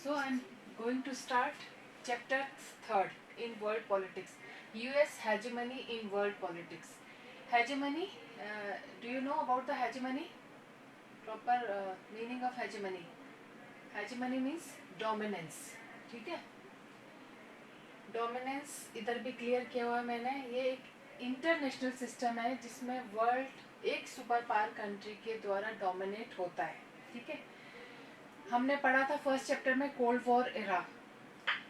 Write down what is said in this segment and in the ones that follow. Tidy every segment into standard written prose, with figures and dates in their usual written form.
So I'm going to start chapter 3rd in world politics. US hegemony in world politics. Hegemony, do you know about the hegemony? Proper meaning of hegemony. Hegemony means dominance. ठीक है, dominance इधर भी clear किया हुआ है मैंने. ये एक इंटरनेशनल सिस्टम है जिसमें वर्ल्ड एक सुपर पावर कंट्री के द्वारा डोमिनेट होता है. ठीक है, हमने पढ़ा था फर्स्ट चैप्टर में कोल्ड वॉर एरा.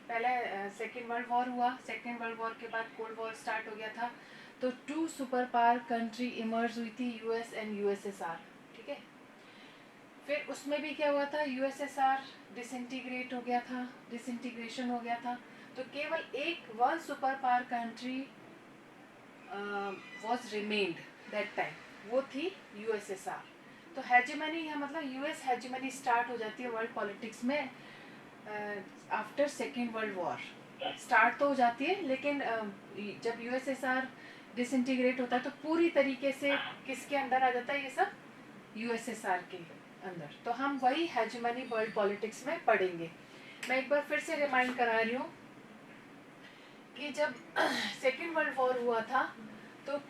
पहले सेकेंड वर्ल्ड वॉर हुआ, सेकेंड वर्ल्ड वॉर के बाद कोल्ड वॉर स्टार्ट हो गया था. तो 2 सुपर पावर कंट्री इमर्ज हुई थी, यूएस एंड यूएसएसआर. ठीक है, फिर उसमें भी क्या हुआ था, यूएसएसआर डिसइंटीग्रेट हो गया था, डिसइंटीग्रेशन हो गया था. तो केवल one super power country was remained that time, वो थी यूएसएसआर. तो हेजेमनी है मतलब यूएस हेजेमनी स्टार्ट हो जाती है वर्ल्ड पॉलिटिक्स में after second World war. Start तो हो जाती है, लेकिन जब यूएसएसआर डिसइंटीग्रेट होता है तो पूरी तरीके से किसके अंदर आ जाता है ये सब, यूएसएसआर के अंदर. तो हम वही हेजेमनी वर्ल्ड पॉलिटिक्स में पढ़ेंगे. मैं एक बार फिर से रिमाइंड करा रही हूँ कि जब सेकेंड वर्ल्ड वॉर हुआ था तो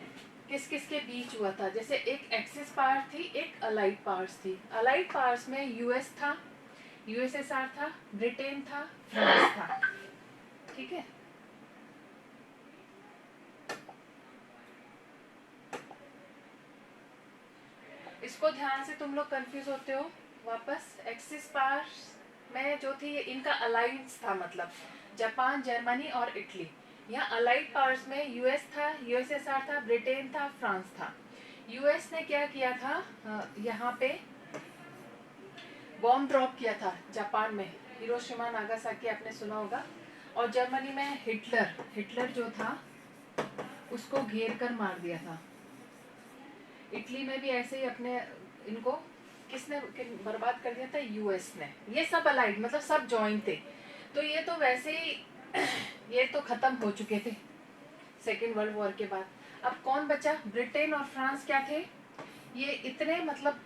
किस किस के बीच हुआ था. जैसे एक एक्सिस पावर थी, एक अलाइड पावर्स थी. अलाइड पावर्स में यूएस था, यूएसएसआर था, ब्रिटेन था, फ्रांस था. ठीक है, इसको ध्यान से तुम लोग कंफ्यूज होते हो. वापस एक्सिस पावर्स में जो थी इनका अलायंस था, मतलब जापान, जर्मनी और इटली. यहाँ अलाइड पावर्स में यूएस था, यूएसएसआर था, ब्रिटेन था, फ्रांस था. यूएस ने क्या किया था, यहाँ पे बॉम्ब ड्रॉप किया था जापान में, हिरोशिमा नागासाकी आपने सुना होगा. और जर्मनी में हिटलर जो था उसको घेर कर मार दिया था. इटली में भी ऐसे ही अपने इनको किसने बर्बाद कर दिया था, यूएस ने. ये सब अलाइड मतलब सब जॉइन थे. तो ये तो वैसे ही ये तो खत्म हो चुके थे सेकेंड वर्ल्ड वॉर के बाद. अब कौन बचा, ब्रिटेन और फ्रांस क्या थे, ये इतने मतलब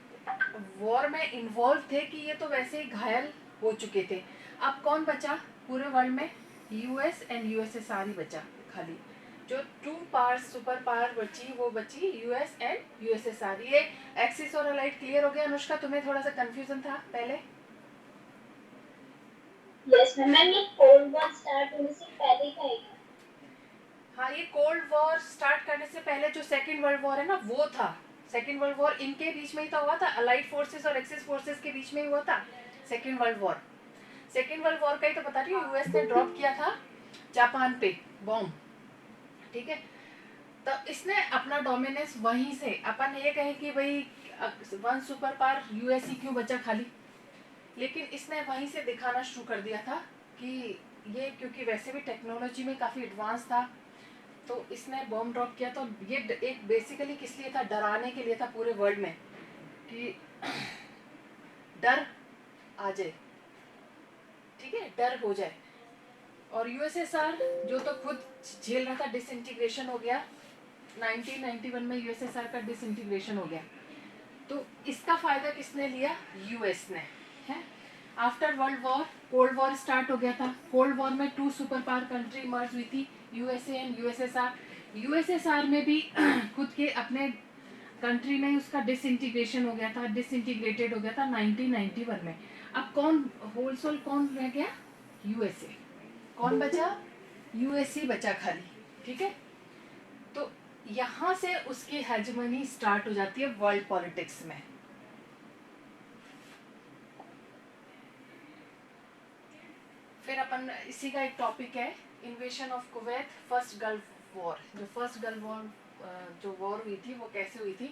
वॉर में इन्वॉल्व थे कि ये तो वैसे ही घायल हो चुके थे. अब कौन बचा पूरे वर्ल्ड में, यूएस एंड यूएसएसआर ही बचा खाली. जो 2 पावर सुपर पावर बची वो बची यूएस एंड यूएसएसआर. ये एक्सिस और अलाइड क्लियर हो गया. अनुष्का, तुम्हें थोड़ा सा कंफ्यूजन था पहले? यस मैम, ये कोल्ड वॉर स्टार्ट होने से पहले का है. हाँ, ये कोल्ड वॉर स्टार्ट करने से पहले जो सेकेंड वर्ल्ड वॉर है ना, वो था. सेकेंड वर्ल्ड वॉर इनके बीच में ही तो हुआ था, अलाइड फोर्सेस और एक्सिस फोर्सेस के बीच में ही हुआ था second World war. Second World war का ही तो बता रही हूँ. यूएस ने ड्रॉप किया था जापान पे बॉम्ब. ठीक है, तो इसने अपना डोमिनेंस वहीं से, अपन ये कहें कि भाई वन सुपर पावर यूएस ही क्यों बचा खाली, लेकिन इसने वहीं से दिखाना शुरू कर दिया था कि ये क्योंकि वैसे भी टेक्नोलॉजी में काफ़ी एडवांस था, तो इसने बॉम्ब ड्रॉप किया. तो ये एक बेसिकली किस लिए था, डराने के लिए था पूरे वर्ल्ड में कि डर आ जाए. ठीक है, डर हो जाए. और यूएसएसआर जो तो खुद झेल रहा था, डिसइंटीग्रेशन हो गया 1991 में. यूएसएसआर का डिसइंटीग्रेशन हो गया. तो इसका फायदा किसने लिया, यूएस ने. है, after world war cold war start हो गया था. कोल्ड वॉर में 2 सुपर पावर कंट्री मर्ज हुई थी, यूएसए एंड यूएसएसआर. यूएसएसआर में भी खुद के अपने कंट्री में उसका डिसइंटीग्रेशन हो गया था, डिसइंटीग्रेटेड हो गया था 1991 में. अब कौन होलसोल कौन रह गया, यूएसए. कौन बचा, यूएसए बचा खाली. ठीक है, तो यहाँ से उसकी हेजेमनी स्टार्ट हो जाती है वर्ल्ड पॉलिटिक्स में. फिर अपन इसी का एक टॉपिक है इन्वेशन of Kuwait, first Gulf war. जो फर्स्ट गल्फ वॉर जो वॉर हुई थी वो कैसे हुई थी,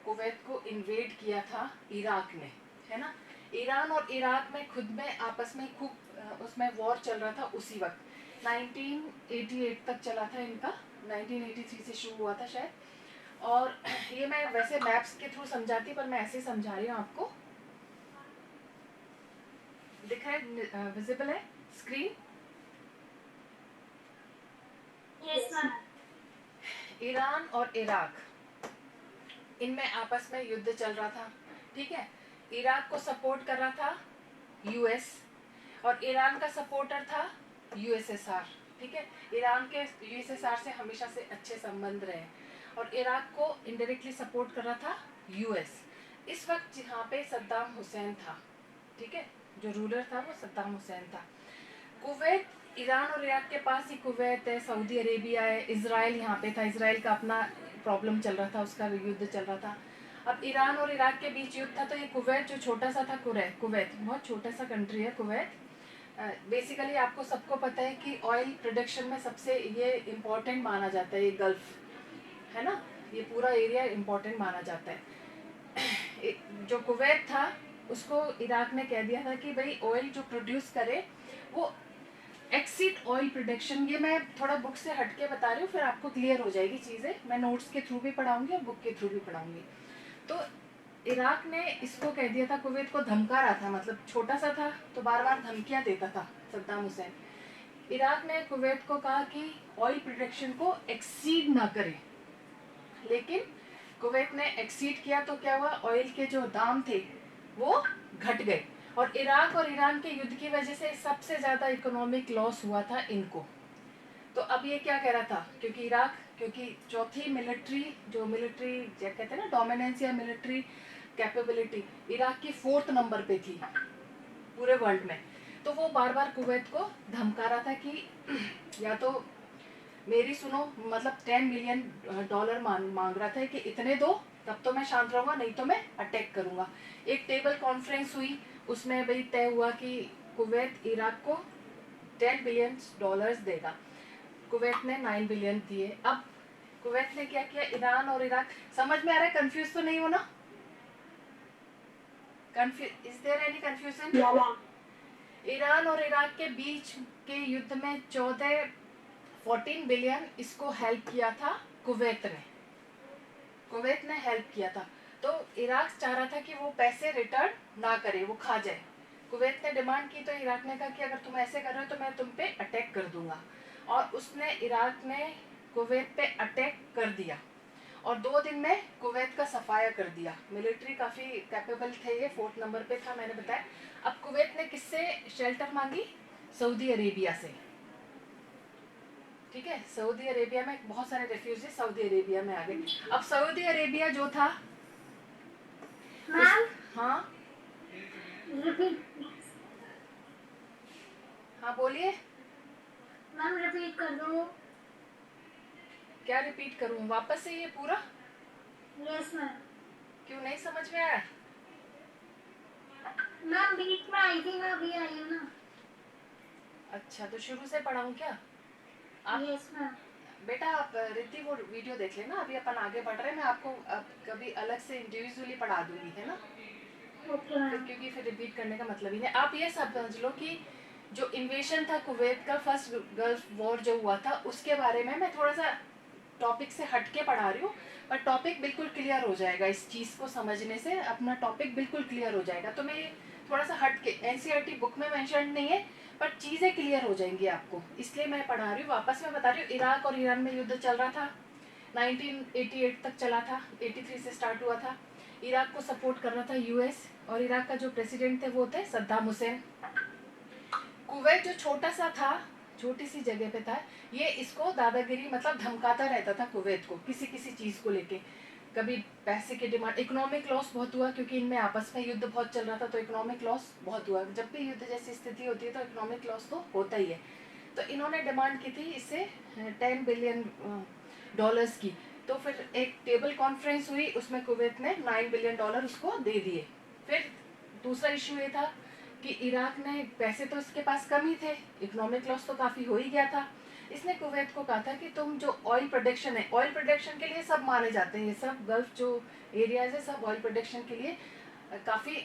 कुवैत को इन्वेड किया था इराक ने, है ना. ईरान और इराक में खुद में आपस में खूब उसमें वॉर चल रहा था उसी वक्त. 1988 तक चला था इनका, 1983 से शुरू हुआ था शायद. और ये मैं वैसे मैप्स के थ्रू समझाती, पर मैं ऐसे समझा रही हूँ आपको. दिख रहा है, विजिबल है स्क्रीन? Yes ma'am. ईरान और इराक, इनमें आपस में युद्ध चल रहा था. ठीक है, इराक को सपोर्ट कर रहा था यूएस और ईरान का सपोर्टर था यूएसएसआर। ठीक है, ईरान के यूएसएसआर से हमेशा से अच्छे संबंध रहे और इराक को इनडायरेक्टली सपोर्ट कर रहा था यूएस। इस वक्त जहाँ पे सद्दाम हुसैन था, ठीक है, जो रूलर था वो सद्दाम हुसैन था। कुवैत, ईरान और इराक के पास ही कुवैत है, सऊदी अरेबिया है, इजराइल यहाँ पे था, इजराइल का अपना प्रॉब्लम चल रहा था, उसका युद्ध चल रहा था। अब ईरान और इराक के बीच युद्ध था, तो ये कुवैत जो छोटा सा था, कुवैत बहुत छोटा सा कंट्री है कुवैत। बेसिकली आपको सबको पता है कि ऑयल प्रोडक्शन में सबसे ये इम्पोर्टेंट माना जाता है, ये गल्फ है ना, ये पूरा एरिया इम्पोर्टेंट माना जाता है। जो कुवैत था उसको इराक ने कह दिया था कि भाई ऑयल जो प्रोड्यूस करे वो एक्सीड ऑयल प्रोडक्शन। ये मैं थोड़ा बुक से हटके बता रही हूँ, फिर आपको क्लियर हो जाएगी चीज़ें। मैं नोट्स के थ्रू भी पढ़ाऊंगी और बुक के थ्रू भी पढ़ाऊंगी। तो इराक ने इसको कह दिया था, कुवैत को धमका रहा था, मतलब छोटा सा था तो बार बार धमकियाँ देता था सद्दाम हुसैन। इराक ने कुवैत को कहा कि ऑयल प्रोडक्शन को एक्सीड ना करे, लेकिन कुवैत ने एक्सीड किया तो क्या हुआ, ऑयल के जो दाम थे वो घट गए और इराक और ईरान के युद्ध की वजह से सबसे ज़्यादा इकोनॉमिक लॉस हुआ था इनको। तो अब ये क्या कह रहा था, क्योंकि चौथी मिलिट्री कहते हैं ना डोमिनेंस या मिलिट्री कैपेबिलिटी, इराक की 4th नंबर पे थी पूरे वर्ल्ड में। तो वो बार बार कुवैत को धमका रहा था कि या तो मेरी सुनो, मतलब $10 मिलियन मांग रहा था कि इतने दो तब तो मैं शांत रहूंगा, नहीं तो मैं अटैक करूंगा। एक टेबल कॉन्फ्रेंस हुई, उसमें भाई तय हुआ कि कुवैत इराक को $10 बिलियन देगा। कुवैत ने 9 बिलियन दिए। अब कुवैत ने क्या किया, ईरान और इराक, समझ में आ रहा है, कंफ्यूज तो नहीं हो ना? Is there any confusion? Iran और इराक के बीच के युद्ध में 14 बिलियन इसको हेल्प किया था कुवैत ने हेल्प किया था। तो इराक चाह रहा था कि वो पैसे रिटर्न ना करे, वो खा जाए। कुवैत ने डिमांड की तो इराक ने कहा कि अगर तुम ऐसे कर रहे हो तो मैं तुम पे अटैक कर दूंगा, और इराक ने कुवैत पे अटैक कर दिया और 2 दिन में कुवैत का सफाया कर दिया। मिलिट्री काफ़ी कैपेबल थे, ये 4th नंबर पे था, मैंने बताया। अब कुवैत ने किससे शेल्टर मांगी? सऊदी अरेबिया से। ठीक है, सऊदी अरेबिया में बहुत सारे रेफ्यूजी सऊदी अरेबिया में आ गए। अब सऊदी अरेबिया जो था, हाँ हाँ बोलिए। मैम रिपीट कर दो। क्या रिपीट करूं वापस से ये पूरा? Yes ma'am. क्यों नहीं समझ में आया? मैम बीच में आई थी, मैं अभी आई हूँ ना। अच्छा, तो शुरू से पढ़ाऊं क्या? आप यस मैम। बेटा, आप रिद्धि वो वीडियो देख लेना, अभी अपन आगे बढ़ रहे हैं। मैं आपको अब कभी अलग से इंडिविजुअली पढ़ा दूंगी, है ना? Okay ma'am. क्योंकि फिर रिपीट करने का मतलब ही नहीं। आप ये समझ लो कि जो इन्वेशन था कुवैत का, फर्स्ट गल्फ वॉर जो हुआ था, उसके बारे में मैं थोड़ा सा टॉपिक से हटके पढ़ा रही हूँ, पर टॉपिक बिल्कुल क्लियर हो जाएगा। इस चीज़ को समझने से अपना टॉपिक बिल्कुल क्लियर हो जाएगा। तो मैं थोड़ा सा हटके, एनसीईआरटी बुक में मेंशन नहीं है, पर चीज़ें क्लियर हो जाएंगी आपको, इसलिए मैं पढ़ा रही हूँ। वापस मैं बता रही हूँ, इराक और ईरान में युद्ध चल रहा था, 1988 तक चला था, 83 से स्टार्ट हुआ था। इराक को सपोर्ट कर रहा था यूएस, और इराक का जो प्रेसिडेंट थे वो थे सद्दाम हुसैन। कुवैत जो छोटा सा था, छोटी सी जगह पे था, ये इसको दादागिरी मतलब धमकाता रहता था कुवैत को किसी किसी चीज़ को लेके। कभी पैसे की डिमांड, इकोनॉमिक लॉस बहुत हुआ क्योंकि इनमें आपस में युद्ध बहुत चल रहा था, तो इकोनॉमिक लॉस बहुत हुआ। जब भी युद्ध जैसी स्थिति होती है तो इकोनॉमिक लॉस तो होता ही है। तो इन्होंने डिमांड की थी इससे $10 बिलियन की। तो फिर एक टेबल कॉन्फ्रेंस हुई, उसमें कुवैत ने $9 बिलियन उसको दे दिए। फिर दूसरा इशू ये था कि इराक ने, पैसे तो इसके पास कम ही थे, इकोनॉमिक लॉस तो काफ़ी हो ही गया था। इसने कुवैत को कहा था कि तुम जो ऑयल प्रोडक्शन है, ऑयल प्रोडक्शन के लिए सब माने जाते हैं, ये सब गल्फ जो एरियाज है सब ऑयल प्रोडक्शन के लिए काफ़ी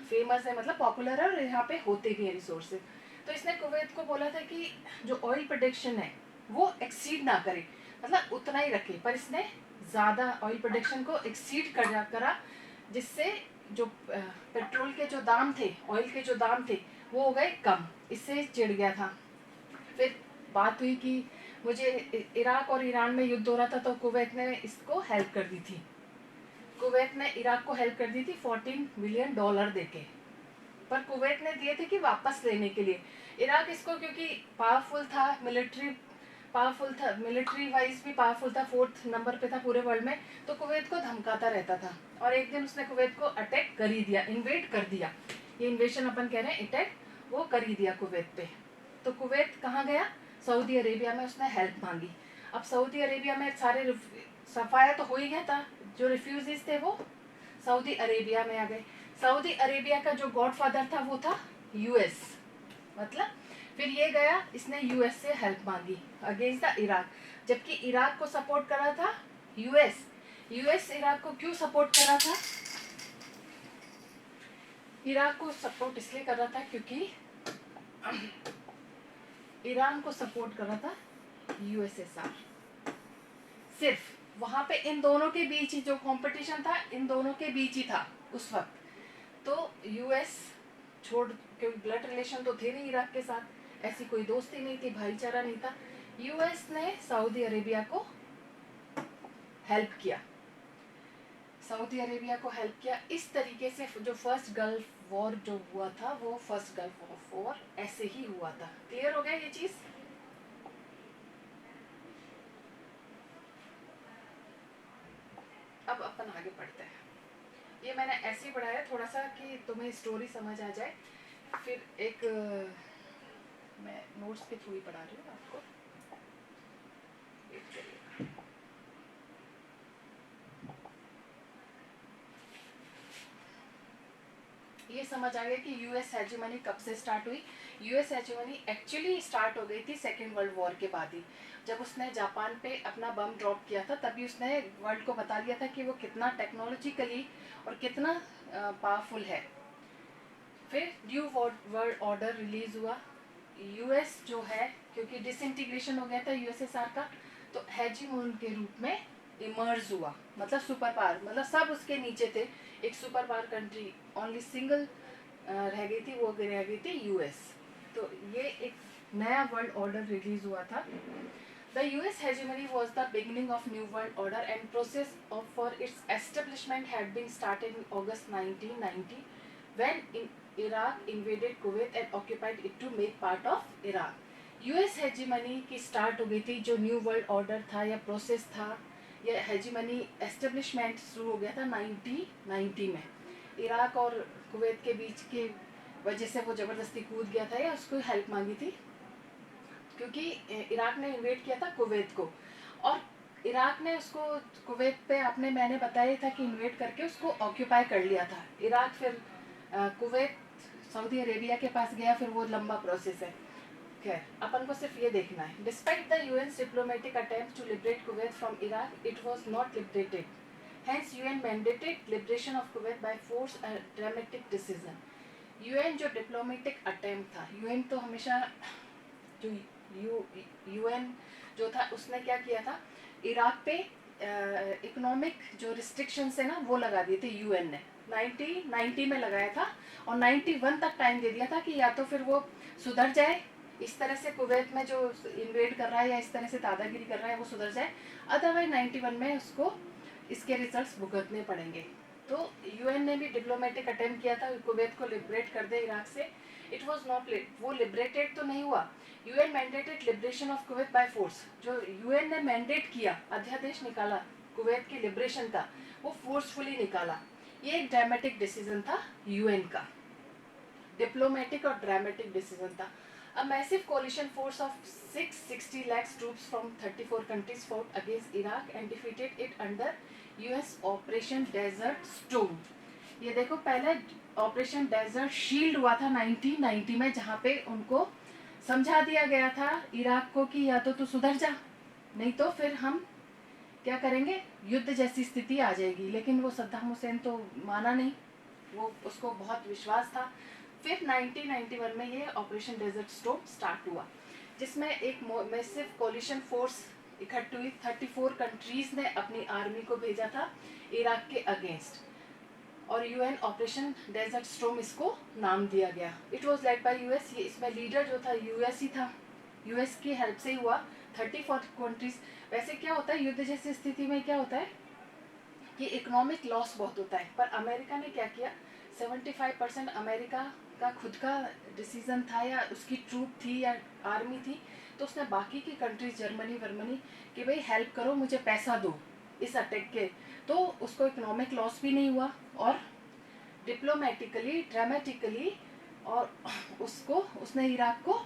फेमस है, मतलब पॉपुलर है, और यहाँ पे होते भी हैं रिसोर्सेज। तो इसने कुवैत को बोला था कि जो ऑयल प्रोडक्शन है वो एक्सीड ना करे, मतलब उतना ही रखे, पर इसने ज़्यादा ऑयल प्रोडक्शन को एक्सीड करा, जिससे जो पेट्रोल के जो दाम थे, ऑयल के जो दाम थे, वो हो गए कम। इससे चिढ़ गया था। फिर बात हुई कि मुझे, इराक और ईरान में युद्ध हो रहा था, तो कुवैत ने इसको हेल्प कर दी थी। कुवैत ने इराक को हेल्प कर दी थी $14 बिलियन देके। पर कुवैत ने दिए थे कि वापस लेने के लिए। इराक इसको क्योंकि पावरफुल था, मिलिट्री वाइज भी पावरफुल था, 4th नंबर पे था पूरे वर्ल्ड में, तो कुवैत को धमकाता रहता था। और एक दिन उसने कुवैत को अटैक कर ही दिया, इन्वेड कर दिया। ये इन्वेशन अपन कह रहे हैं, अटैक वो कर ही दिया कुवैत पे। तो कुवैत कहाँ गया? सऊदी अरेबिया में उसने हेल्प मांगी। अब सऊदी अरेबिया में सारे सफाया तो हो ही गया था, जो रिफ्यूजीज थे वो सऊदी अरेबिया में आ गए। सऊदी अरेबिया का जो गॉडफादर था वो था यूएस। मतलब फिर ये गया, इसने यूएस से हेल्प मांगी अगेंस्ट द इराक, जबकि इराक को सपोर्ट कर रहा था यूएस। यूएस इराक को क्यों सपोर्ट कर रहा था? इराक को सपोर्ट इसलिए कर रहा था क्योंकि ईरान को सपोर्ट कर रहा था यूएसएसआर। सिर्फ वहां पे इन दोनों के बीच ही जो कंपटीशन था, इन दोनों के बीच ही था उस वक्त। तो यूएस छोड़, क्योंकि ब्लड रिलेशन तो थे नहीं इराक के साथ, ऐसी कोई दोस्ती नहीं थी, भाईचारा नहीं था। यूएस ने सऊदी अरेबिया को हेल्प किया, सऊदी अरेबिया को हेल्प किया। इस तरीके से जो फर्स्ट गल्फ वॉर जो हुआ था वो फर्स्ट गल्फ वॉर ऐसे ही हुआ था। क्लियर हो गया ये चीज? अब अपन आगे पढ़ते हैं। ये मैंने ऐसे ही पढ़ाया थोड़ा सा कि तुम्हें स्टोरी समझ आ जाए। फिर एक मैं नोट्स के थ्रू ही पढ़ा रही हूँ आपको। वेट करिए। ये समझ आ गया कि यूएस हेजेमनी कब से स्टार्ट हुई। यूएस हेजेमनी एक्चुअली स्टार्ट हो गई थी सेकेंड वर्ल्ड वॉर के बाद ही, जब उसने जापान पे अपना बम ड्रॉप किया था। तभी उसने वर्ल्ड को बता दिया था कि वो कितना टेक्नोलॉजिकली और कितना पावरफुल है। फिर न्यू वर्ल्ड ऑर्डर रिलीज हुआ। यूएस जो है, क्योंकि डिसइंटीग्रेशन हो गया था यूएसएसआर का, तो हेजीमोन के रूप में इमर्ज हुआ। मतलब सुपर पावर, मतलब सब उसके नीचे थे। एक super power country only single रह गई थी, वो रह गई थी यूएस। तो ये एक नया वर्ल्ड ऑर्डर रिलीज हुआ था। The US hegemony was the beginning of New World Order, and process for its establishment had been started in August 1990 when Iraq invaded Kuwait and occupied it to make part of Iraq. US hegemony की start हो गई थी, जो new world order था या process था, या hegemony establishment शुरू हो गया था 1990 में। इराक और कुवैत के बीच के वजह से वो ज़बरदस्ती कूद गया था या उसको हेल्प मांगी थी, क्योंकि इराक ने इन्वेड किया था कुवैत को, और इराक ने उसको कुवैत पे आपने मैंने बताया था कि इन्वेड करके उसको ऑक्यूपाई कर लिया था। इराक फिर कुवैत सऊदी अरेबिया के पास गया, फिर वो लंबा प्रोसेस है। खैर अपन को सिर्फ ये देखना है, despite the UN diplomatic attempt to liberate Kuwait from Iraq, it was not liberated. Hence UN mandated liberation of Kuwait by force, a dramatic decision. UN जो डिप्लोमेटिक अटेम्प्ट था, UN तो हमेशा जो यूएन जो था उसने क्या किया था, इराक पे इकोनॉमिक जो रिस्ट्रिक्शंस है ना वो लगा दिए थे यूएन ने। 1990 में लगाया था और 91 तक टाइम दे दिया था कि या तो फिर वो सुधर जाए, इस तरह से कुवैत में जो इन्वेड कर रहा है या इस तरह से दादागिरी कर रहा है वो सुधर जाए, अदरवाइज 91 में उसको इसके रिजल्ट्स भुगतने पड़ेंगे। तो यूएन ने भी डिप्लोमेटिक अटेम्प्ट किया था कुवैत को लिबरेट कर दे इराक से। इट वाज नॉट, वो लिबरेटेड तो नहीं हुआ। UN mandated liberation of Kuwait by force, जो यूएन ने मैंडेट किया, अध्यादेश निकाला कुवैत के लिबरेशन का, वो फोर्सफुली निकाला। ये एक ड्रामेटिक डिसीजन था यूएन का, डिप्लोमेटिक और ड्रामेटिक डिसीजन था। A massive coalition force of 660 lakhs troops from 34 countries fought against Iraq and defeated it under US Operation Desert Storm. ये देखो, पहले ऑपरेशन डेजर्ट शील्ड हुआ था 1990 में, जहाँ पे उनको समझा दिया गया था इराक को कि या तो तू सुधर जा, नहीं तो फिर हम क्या करेंगे, युद्ध जैसी स्थिति आ जाएगी। लेकिन वो सद्दाम हुसैन तो माना नहीं, वो उसको बहुत विश्वास था। फिर 1991 में ये ऑपरेशन डेजर्ट स्टॉर्म स्टार्ट हुआ, जिसमें एक मैसिव कोलिशन फोर्स इकट्ठी हुई। 34 कंट्रीज ने अपनी आर्मी को भेजा था इराक के अगेंस्ट, और यूएन ऑपरेशन डेजर्ट स्टॉर्म इसको नाम दिया गया। It was led by US, ये इसमें लीडर जो था यूएस ही था, यूएस की हेल्प से ही हुआ। 34 कंट्रीज। वैसे क्या होता है युद्ध जैसी स्थिति में, क्या होता है कि इकोनॉमिक लॉस बहुत होता है, पर अमेरिका ने क्या किया, 75% अमेरिका का खुद का डिसीजन था या उसकी ट्रूप थी या आर्मी थी, तो उसने बाकी की कंट्रीज जर्मनी वर्मनी कि भाई हेल्प करो, मुझे पैसा दो इस अटैक के, तो उसको इकोनॉमिक लॉस भी नहीं हुआ और डिप्लोमेटिकली ड्रामेटिकली और उसको उसने इराक को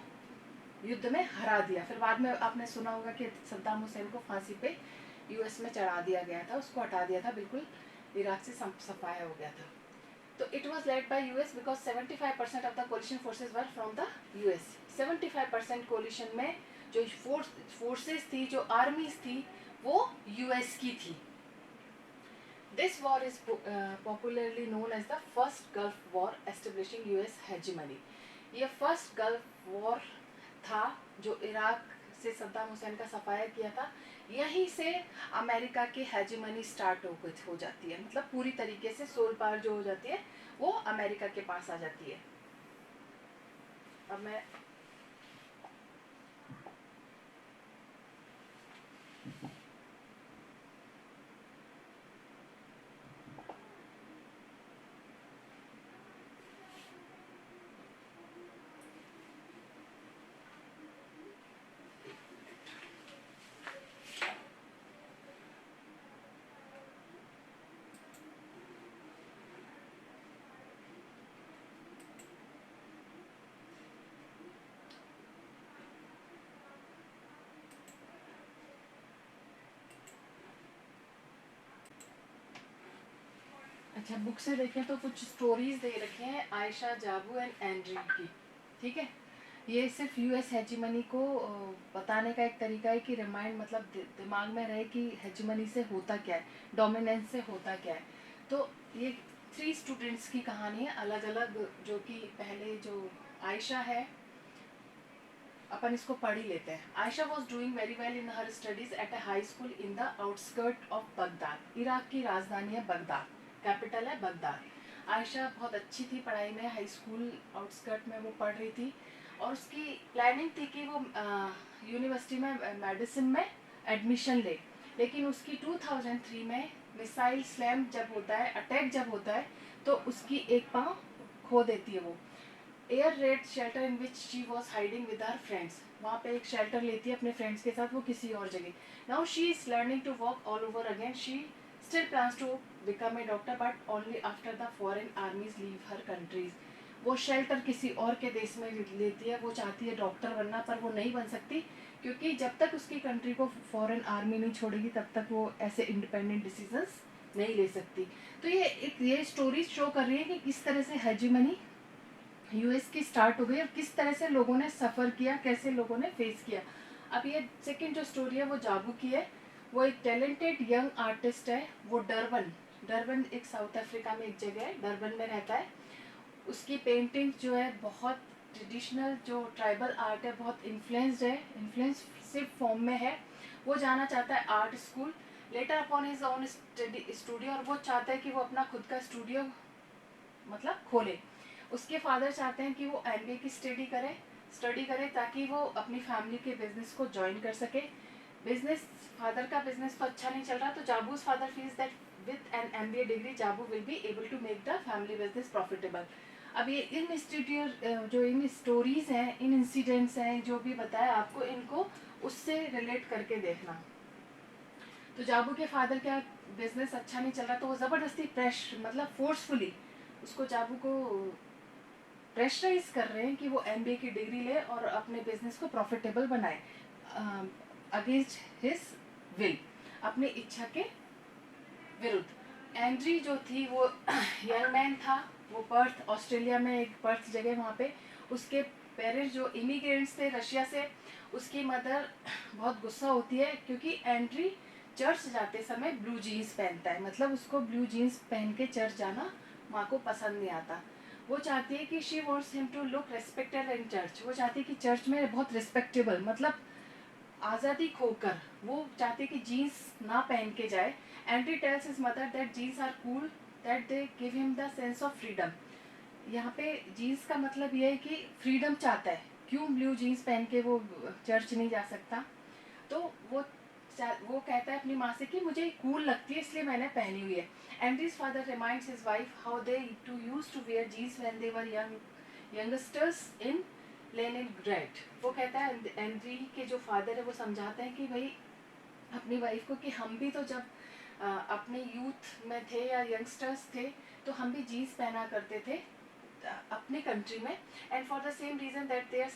युद्ध में हरा दिया। फिर बाद में आपने सुना होगा कि सद्दाम हुसैन को फांसी पे यूएस में चढ़ा दिया गया था, उसको हटा दिया था, बिल्कुल इराक से सफाया हो गया था। तो it was led by US because 75% of the coalition forces were from the US. 75% coalition में जो फोर्सेस थी, जो आर्मीज थी, वो यूएस की थी। This war is popularly known as the first Gulf War establishing US hegemony. ये फर्स्ट गल्फ वॉर था जो इराक से सद्दाम हुसैन का सफाया किया था। यहीं से अमेरिका की हेजिमनी स्टार्ट हो जाती है, मतलब पूरी तरीके से सोल पावर जो हो जाती है वो अमेरिका के पास आ जाती है। अब मैं अच्छा बुक से देखें तो कुछ स्टोरीज दे रखे हैं आयशा जाबू एंड एंड्री की, ठीक है। ये सिर्फ यूएस हेजिमनी को बताने का एक तरीका है कि रिमाइंड, मतलब दिमाग में रहे कि हेजिमनी से होता क्या है, डोमिनेंस से होता क्या है। तो ये 3 स्टूडेंट्स की कहानी है अलग अलग, जो कि पहले जो आयशा है, अपन इसको पढ़ ही लेते हैं। Ayesha was doing very well in her studies at a high school in the outskirt of Baghdad. Iraq की राजधानी है बगदाद, कैपिटल है बगदाद। आयशा बहुत अच्छी थी पढ़ाई में, हाई स्कूल आउटस्कर्ट में वो पढ़ रही थी और उसकी प्लानिंग थी कि वो यूनिवर्सिटी में मेडिसिन में एडमिशन ले। लेकिन उसकी 2003 में मिसाइल स्लैम जब होता है, अटैक जब होता है, तो उसकी एक पाँव खो देती है वो। Air red shelter in which she was hiding with her friends, वहाँ पे एक शेल्टर लेती है अपने फ्रेंड्स के साथ, वो किसी और जगह। Now she is learning to walk all over again. She still plans to become a doctor but only after the foreign armies leave her countries. वो शेल्टर किसी और के देश में लेती है, वो चाहती है डॉक्टर बनना, पर वो नहीं बन सकती क्योंकि जब तक उसकी कंट्री को फॉरेन आर्मी नहीं छोड़ेगी तब तक वो ऐसे इंडिपेंडेंट डिसीजंस नहीं ले सकती। तो ये स्टोरी शो कर रही है कि किस तरह से हेजिमनी यूएस की स्टार्ट हो गई और किस तरह से लोगों ने सफ़र किया, कैसे लोगों ने फेस किया। अब ये सेकंड जो स्टोरी है वो जाबू की है। वो एक टैलेंटेड यंग आर्टिस्ट है, वो डरबन एक साउथ अफ्रीका में एक जगह है, डरबन में रहता है। उसकी पेंटिंग जो है बहुत ट्रेडिशनल, जो ट्राइबल आर्ट है, बहुत इन्फ्लुएंसिव फॉर्म में है। वो जाना चाहता है art school later upon his own studio, और वो चाहता है कि वो अपना खुद का स्टूडियो मतलब खोले। उसके फादर चाहते हैं कि वो एमबीए की स्टडी करे ताकि वो अपनी फैमिली के बिजनेस को ज्वाइन कर सके। फादर का बिजनेस तो अच्छा नहीं चल रहा, तो Jabu's father feels that with an MBA degree Jabu will be able to make the family business profitable. अब ये इन स्टोरीज हैं, इन इंसिडेंट्स हैं जो भी बताया आपको, इनको उससे रिलेट करके देखना। तो जाबू के फादर का बिजनेस अच्छा नहीं चल रहा, तो वो ज़बरदस्ती मतलब फोर्सफुली उसको जाबू को प्रेशराइज कर रहे हैं कि वो एमबीए की डिग्री ले और अपने बिजनेस को प्रॉफिटेबल बनाए अगेंस्ट हिज विल, अपनी इच्छा के विरुद्ध। एंड्री जो थी वो यंग मैन था, वो पर्थ ऑस्ट्रेलिया में एक पर्थ जगह, वहाँ पे उसके पेरेंट्स जो इमिग्रेंट्स थे रशिया से। उसकी मदर बहुत गुस्सा होती है क्योंकि एंड्री चर्च जाते समय ब्लू जीन्स पहनता है, मतलब उसको ब्लू जीन्स पहन के चर्च जाना माँ को पसंद नहीं आता। वो चाहती है कि she wants him to look respected in church, वो चाहती है कि चर्च में बहुत रिस्पेक्टेबल, मतलब आज़ादी खोकर वो चाहती है कि जीन्स ना पहन के जाए। Andrei tells his mother that jeans are cool, that they give him the sense of freedom. यहाँ पे जीन्स का मतलब ये है कि फ्रीडम चाहता है, क्यों ब्लू जीन्स पहन के वो चर्च नहीं जा सकता। तो वो वो कहता है अपनी माँ से कि मुझे कूल लगती है इसलिए मैंने पहनी हुई है. Andrei's father reminds his wife how they to use to wear jeans when they were youngsters in Leningrad. वो कहता है एंड्री के जो फादर है वो समझाते हैं कि भाई अपनी वाइफ को कि हम भी तो जब अपने यूथ में थे या यंगस्टर्स थे तो हम भी जीन्स पहना करते थे अपनी कंट्री में. And for the same reason that their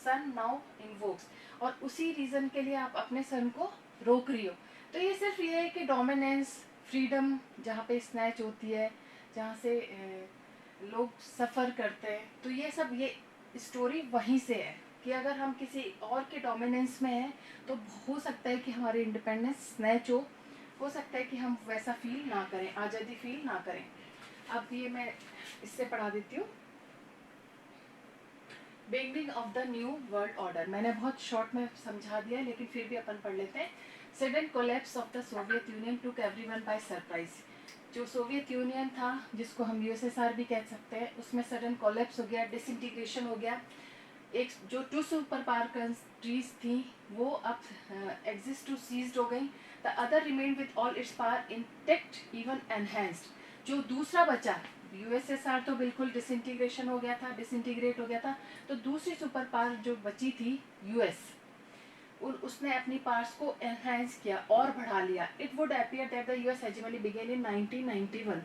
son now invokes. और उसी रीज़न के लिए आप अपने सन को रोक रही हो. तो ये सिर्फ ये है कि डोमिनेंस, फ्रीडम जहाँ पे स्नैच होती है, जहाँ से लोग सफ़र करते हैं, तो ये सब ये स्टोरी वहीं से है कि अगर हम किसी और के डोमिनेंस में हैं तो हो सकता है कि हमारी इंडिपेंडेंस स्नैच हो सकता है कि हम वैसा फील ना करें, आज़ादी फील ना करें. अब ये मैं इससे पढ़ा देती हूँ. Beginning of the new world order. मैंने बहुत शॉर्ट में समझा दिया लेकिन फिर भी अपन पढ़ लेते हैं. Sudden collapse of the Soviet union took everyone by surprise. जो सोवियत यूनियन था जिसको हम यूएसएसआर भी कह सकते हैं, उसमें सडन कोलैप्स हो गया, डिसइंटीग्रेशन हो गया. एक जो टू सुपर पावर कंट्रीज थी वो अब एग्जिस्ट टू सीज्ड हो गई. The other remain with all it's power intact even enhanced. जो दूसरा बचा यूएसएसआर तो बिल्कुल डिसइंटीग्रेशन हो गया था, डिसइंटीग्रेट हो गया था. तो दूसरी सुपर पावर जो बची थी यूएस, उसने अपनी पावर्स को एनहांस किया और बढ़ा लिया. It would appear that the US hegemony began in 1991.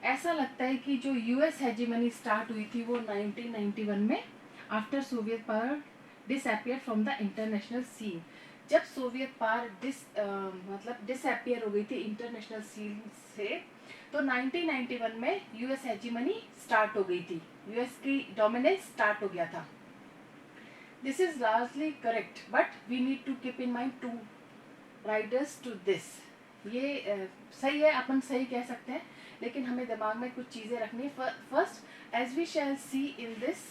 ऐसा लगता है कि जो यूएस हेजेमनी स्टार्ट हुई थी वो 1991 में after Soviet power disappear from the international scene. जब सोवियत पावर मतलब डिसअपियर हो गई थी इंटरनेशनल सीन से, तो 1991 में यूएस हेजेमनी स्टार्ट हो गई थी, यूएस की डोमिनेंस स्टार्ट हो गया था. This is largely correct but we need to keep in mind two riders to this. ये सही है, अपन सही कह सकते हैं, लेकिन हमें दिमाग में कुछ चीज़ें रखनी है. First, as we shall see in this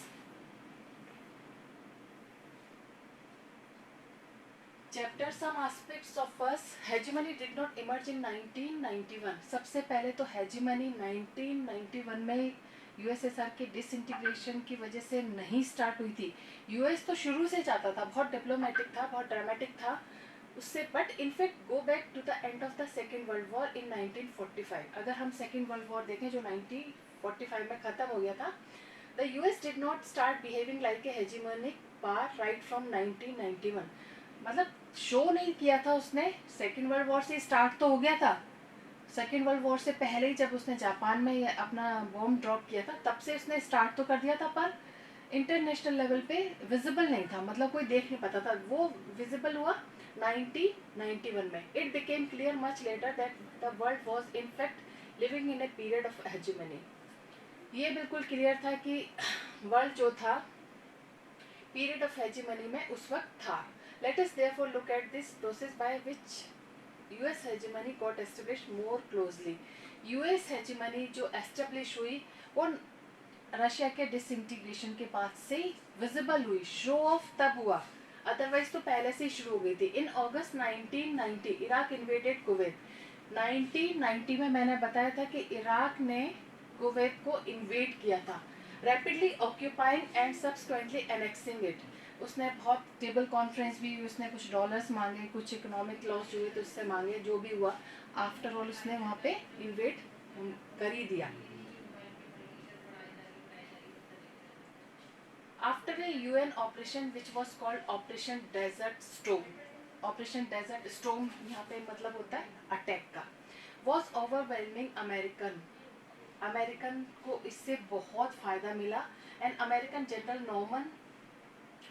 chapter, some aspects of first hegemony did not emerge in 1991. सबसे पहले तो हेजेमनी 1991 में यूएसएसआर के डिसइंटीग्रेशन की वजह से नहीं स्टार्ट हुई थी. यूएस तो शुरू से चाहता था, बहुत डिप्लोमेटिक था, बहुत ड्रामेटिक था उससे. But in fact go back to the end of the Second World War in 1945. अगर हम सेकेंड वर्ल्ड वॉर देखें जो 1945 में ख़त्म हो गया था, the US did not start behaving like a hegemonic power right from 1991. मतलब शो नहीं किया था उसने. सेकेंड वर्ल्ड वॉर से स्टार्ट तो हो गया था, सेकेंड वर्ल्ड वॉर से पहले ही जब उसने जापान में अपना बॉम्ब ड्रॉप किया था तब से उसने स्टार्ट तो कर दिया था, पर इंटरनेशनल लेवल पे विजिबल नहीं था, मतलब कोई देख नहीं पाता था. वो विजिबल हुआ 1991 में. It became clear much later that the world was in fact living in a period of hegemony. ये बिल्कुल क्लियर था कि वर्ल्ड जो था पीरियड ऑफ हेजेमनी में उस वक्त था. Let us therefore look at this process by which US hegemony got established more closely. US hegemony जो एस्टेब्लिश हुई वो रशिया के डिसइंटीग्रेशन के बाद से विजिबल हुई. शो ऑफ तब हुआ, अदरवाइज तो पहले से ही शुरू हो गई थी. इन अगस्त 1990 इराक इन्वेडेड कुवैत. 1990 में मैंने बताया था कि इराक ने कुवैत को इन्वेड किया था, rapidly occupying and subsequently annexing it. उसने बहुत टेबल कॉन्फ्रेंस भी, उसने कुछ डॉलर्स मांगे, कुछ इकोनॉमिक लॉस हुए तो उससे मांगे, जो भी हुआ आफ्टर ऑल उसने वहाँ पे इन्वेड कर ही दिया. After a UN operation which was called Operation Desert Storm, Operation Desert Storm यहाँ पे मतलब होता है अटैक का, was overwhelming अमेरिकन को इससे बहुत फ़ायदा मिला. And American general Norman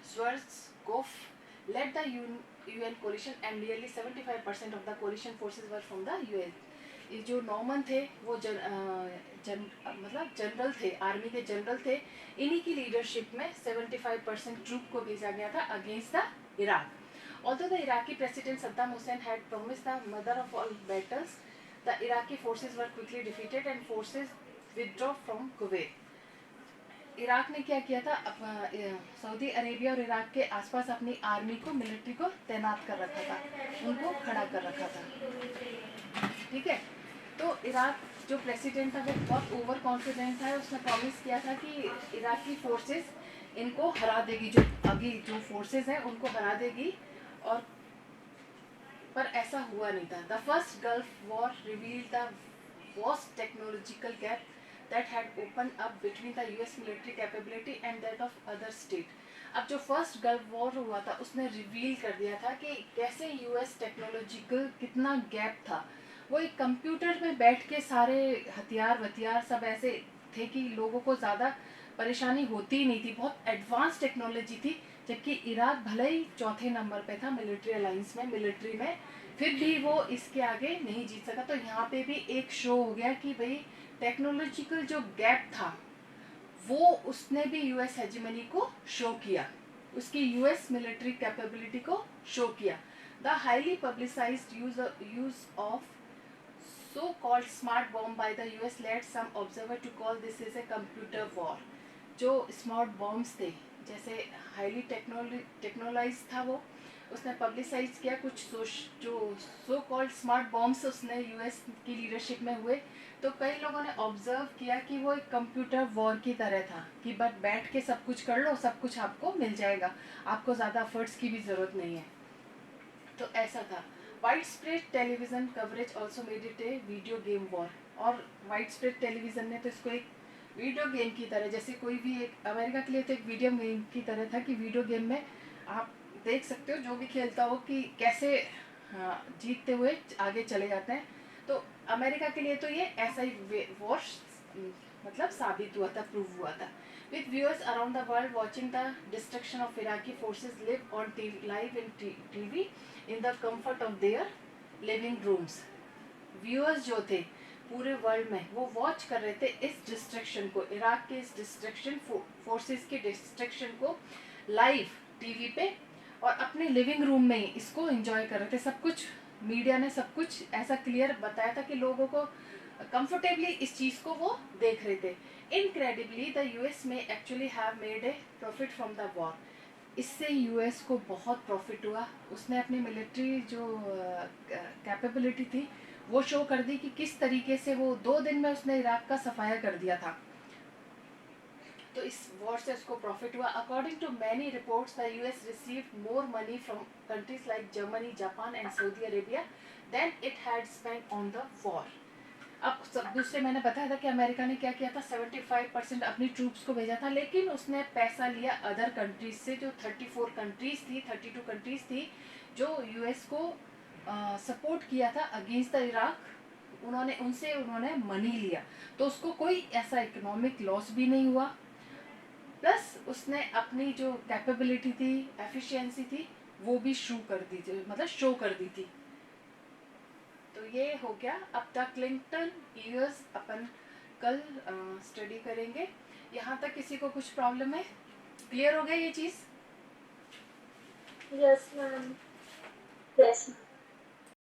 Schwarzkopf led the UN coalition and nearly 75% of the coalition forces were from the US. ये जो नॉर्मन थे वो मतलब जनरल थे, आर्मी के जनरल थे. इन्हीं की लीडरशिप में 75% ट्रूप को भेजा गया था against the Iraq. Although the Iraqi president Saddam Hussein had promised the mother of all battles, the Iraqi forces were quickly defeated and forces withdrew from Kuwait. Iraq ने क्या किया था, सऊदी अरेबिया और Iraq के आसपास अपनी army को, military को तैनात कर रखा था, उनको खड़ा कर रखा था. ठीक है, तो इराक जो प्रेसिडेंट था वो बहुत ओवर कॉन्फिडेंट था. उसने प्रॉमिस किया था कि इराकी फोर्सेस इनको हरा देगी, जो अभी जो फोर्सेस हैं उनको हरा देगी और पर ऐसा हुआ नहीं था. The first Gulf war revealed the vast technological gap that had opened up between the US military capability and that of other state. अब जो फर्स्ट गल्फ वॉर हुआ था उसने रिवील कर दिया था कि कैसे यूएस टेक्नोलॉजिकल कितना गैप था. वो एक कंप्यूटर में बैठ के सारे हथियार सब ऐसे थे कि लोगों को ज़्यादा परेशानी होती ही नहीं थी. बहुत एडवांस टेक्नोलॉजी थी. जबकि इराक भले ही चौथे नंबर पे था मिलिट्री अलायंस में, मिलिट्री में, फिर भी वो इसके आगे नहीं जीत सका. तो यहाँ पे भी एक शो हो गया कि भाई टेक्नोलॉजिकल जो गैप था वो उसने भी यूएस हेजिमनी को शो किया, उसकी यूएस मिलिट्री कैपेबिलिटी को शो किया. The highly publicised use of so called smart bomb by the US led some observer to call this as a computer war. जो स्मार्ट बॉम्ब्स थे, जैसे highly टेक्नोलाइज था वो, उसने पब्लिसाइज किया कुछ जो सो कॉल्ड स्मार्ट बॉम्ब्स उसने यूएस की लीडरशिप में हुए. तो कई लोगों ने ऑब्जर्व किया कि वो एक कंप्यूटर वॉर की तरह था कि बस बैठ के सब कुछ कर लो, सब कुछ आपको मिल जाएगा, आपको ज़्यादा एफर्ट्स की भी ज़रूरत नहीं है. तो ऐसा था. Wide spread television coverage also made it A video game war. और वाइड स्प्रेड टेलीविजन ने तो इसको एक वीडियो गेम की तरह, जैसे कोई भी एक अमेरिका के लिए तो एक वीडियो गेम की तरह था कि वीडियो गेम में आप देख सकते हो जो भी खेलता हो कि कैसे जीतते हुए आगे चले जाते हैं. तो अमेरिका के लिए तो ये ऐसा ही वॉर मतलब साबित हुआ था, प्रूव हुआ था. With viewers around the world watching the destruction of Iraqi forces live on live in TV in the comfort of their living rooms. Viewers जो थे पूरे वर्ल्ड में वो वॉच कर रहे थे इस डिस्ट्रक्शन को, इराक के इस डिस्ट्रक्शन फोर्सेस के डिस्ट्रक्शन को लाइव टीवी पे और अपने लिविंग रूम में ही इसको एंजॉय कर रहे थे. सब कुछ मीडिया ने सब कुछ ऐसा क्लियर बताया था कि लोगों को कंफर्टेबली इस चीज़ को वो देख रहे थे. इनक्रेडिबली द यूएस में actually have made a profit from the war. इससे यूएस को बहुत प्रॉफिट हुआ. उसने अपनी मिलिट्री जो कैपेबिलिटी थी वो शो कर दी कि किस तरीके से वो 2 दिन में उसने इराक का सफाया कर दिया था. तो इस वॉर से उसको प्रॉफिट हुआ. According to many reports the US received more money from countries like Germany, Japan and Saudi Arabia than it had spent on the war. अब सब दूसरे मैंने बताया था कि अमेरिका ने क्या किया था, 75% अपनी ट्रूप्स को भेजा था, लेकिन उसने पैसा लिया अदर कंट्रीज से जो 34 कंट्रीज थी, 32 कंट्रीज थी जो यूएस को सपोर्ट किया था अगेंस्ट द इराक. उन्होंने मनी लिया. तो उसको कोई ऐसा इकोनॉमिक लॉस भी नहीं हुआ. प्लस उसने अपनी जो कैपेबिलिटी थी, एफिशिएंसी थी, वो भी शो कर दी थी, मतलब शो कर दी थी. तो ये हो गया. अब तक क्लिंटन ईयर्स अपन कल स्टडी करेंगे. यहाँ तक किसी को कुछ प्रॉब्लम है? क्लियर हो गया ये चीज़? Yes ma'am.